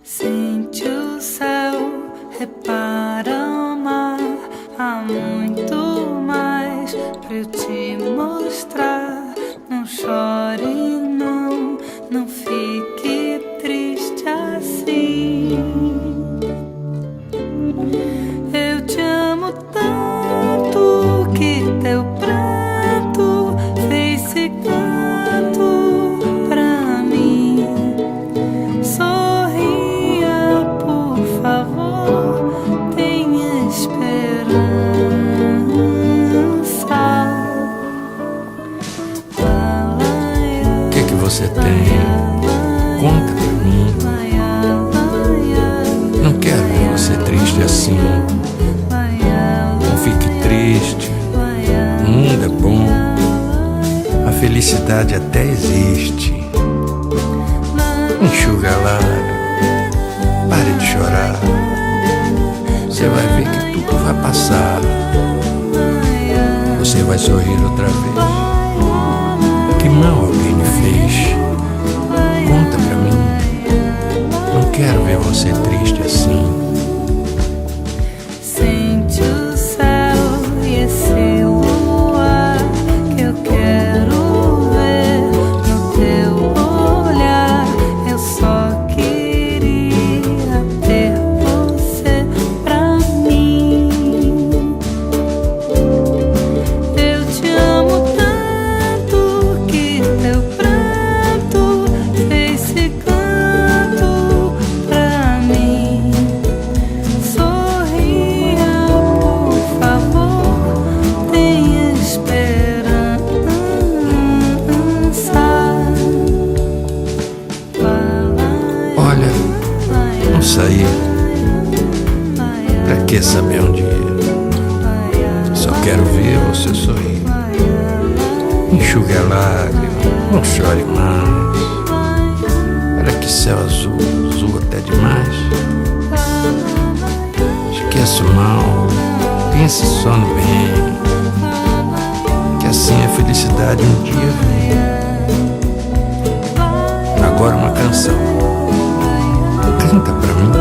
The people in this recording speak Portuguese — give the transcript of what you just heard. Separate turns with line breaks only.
Sente o céu, repara o mar. Há muito mais pra eu te mostrar. Não chore, não fique triste assim. Eu te amo tanto que teu pranto fez esse canto pra mim. Sorria, por favor, tenha esperança.
O que você tem? Conta pra mim. Não quero ver você triste assim. Não fique triste. O mundo é bom. A felicidade até existe. Enxuga a lágrima. Pare de chorar. Você vai ver que tudo vai passar. Você vai sorrir outra vez. Que mal alguém me fez? Conta pra mim. Não quero ver você triste assim.
Sente o céu e esse luar que eu quero ver no teu olhar. Eu só queria ter você pra mim. Eu te amo tanto que teu pranto fez esse canto pra mim. Sorria, por favor, tenha esperança.
Olha, não sair. Pra que saber onde ir? Só quero ver você sorrir. Enxugue a lágrima, não chore mais. Olha que céu azul, azul até demais. Esqueça o mal, pense só no bem. Que assim a felicidade um dia vem. Agora uma canção. Canta pra mim.